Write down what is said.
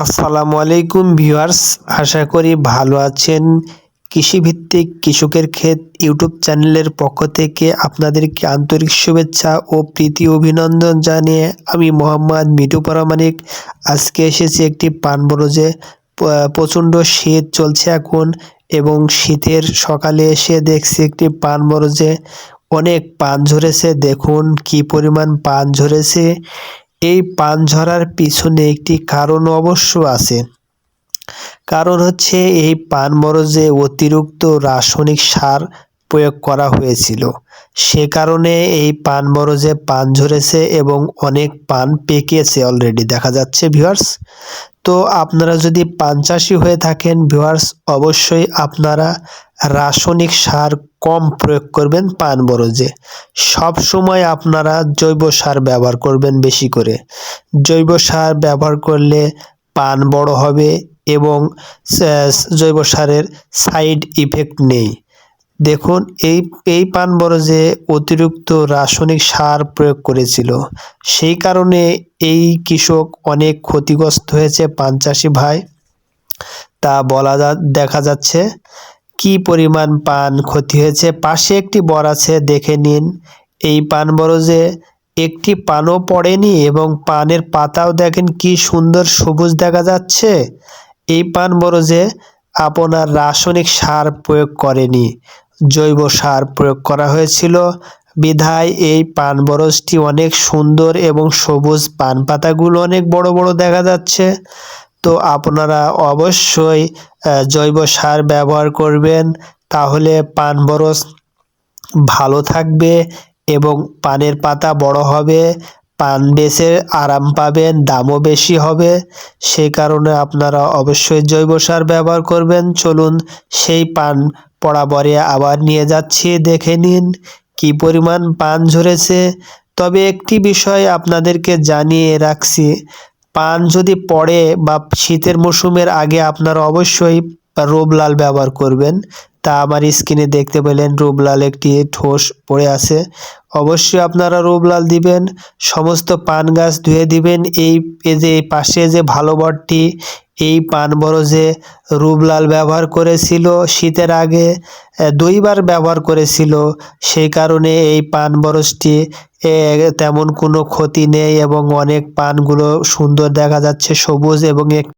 আসসালামু আলাইকুম ভিউয়ার্স, আশা করি ভালো আছেন। কৃষিভিত্তিক কৃষকের ক্ষেত ইউটিউব চ্যানেলের পক্ষ থেকে আপনাদেরকে আন্তরিক শুভেচ্ছা ও প্রীতি অভিনন্দন জানিয়ে আমি মোহাম্মদ মিঠু প্রামাণিক আজকে এসেছি একটি পান বরজে। প্রচণ্ড শীত চলছে এখন এবং শীতের সকালে এসে দেখছি একটি পান বরজে অনেক পান ঝরেছে। দেখুন কি পরিমাণ পান ঝরেছে। এই পান ঝরার পিছনে একটি কারণ অবশ্য আছে। কারণ হচ্ছে এই পান বরজে অতিরিক্ত রাসায়নিক সার প্রয়োগ করা হয়েছিল। সে কারণে এই পান বরজে পান ঝরেছে এবং অনেক পান পেকেছে অলরেডি দেখা যাচ্ছে ভিউয়ার্স। তো আপনারা যদি পান চাষি হয়ে থাকেন ভিউয়ার্স, অবশ্যই আপনারা রাসায়নিক সার কম প্রয়োগ করবেন পান বরজে। সব সময় আপনারা জৈব সার ব্যবহার করবেন বেশি করে। জৈব সার ব্যবহার করলে পান বড় হবে এবং জৈব সারের সাইড ইফেক্ট নেই। দেখুন এই পান বরজে অতিরিক্ত রাসায়নিক সার প্রয়োগ করেছিল, সেই কারণে এই কৃষক অনেক ক্ষতিগ্রস্ত হয়েছে পান চাষি ভাই। তা দেখা যাচ্ছে কি পরিমাণ পান ক্ষতি হয়েছে। পাশে একটি বর আছে, দেখে নিন। এই পান বরজে একটি পানও পড়েনি এবং পানের পাতাও দেখেন কি সুন্দর সবুজ দেখা যাচ্ছে। এই পান বরজে আপনার রাসায়নিক সার প্রয়োগ করেনি, জৈব সার প্রয়োগ করা হয়েছিল বিধায় এই পান বরজটি অনেক সুন্দর এবং সবুজ, পান পাতাগুলো অনেক বড় বড় দেখা যাচ্ছে। তো আপনারা অবশ্যই জৈব সার ব্যবহার করবেন, তাহলে পান বরজ ভালো থাকবে এবং পানের পাতা বড় হবে, পান বেচে আরাম পাবেন, দামও বেশি হবে। সে কারণে আপনারা অবশ্যই জৈব সার ব্যবহার করবেন। চলুন সেই পান পড়া বরে আবার নিয়ে যাচ্ছি, দেখে নিন কি পরিমাণ পান ঝরেছে। তবে একটি বিষয় আপনাদেরকে জানিয়ে রাখছি, পান যদি পড়ে বা শীতের মৌসুমের আগে আপনারা অবশ্যই রূপলাল ব্যবহার করবেন। তা আমার স্ক্রিনে দেখতে পেলেন রূপলাল একটি ঠোস পড়ে আছে, অবশ্যই আপনারা রূপলাল দিবেন। সমস্ত পান গাছ ধুয়ে দিবেন। এই যে পাশে যে ভালো বরটি, এই পান বরজে রূপলাল ব্যবহার করেছিল শীতের আগে, 2বার ব্যবহার করেছিল। সেই কারণে এই পান বরজটি তেমন কোনো ক্ষতি নেই এবং অনেক পানগুলো সুন্দর দেখা যাচ্ছে, সবুজ এবং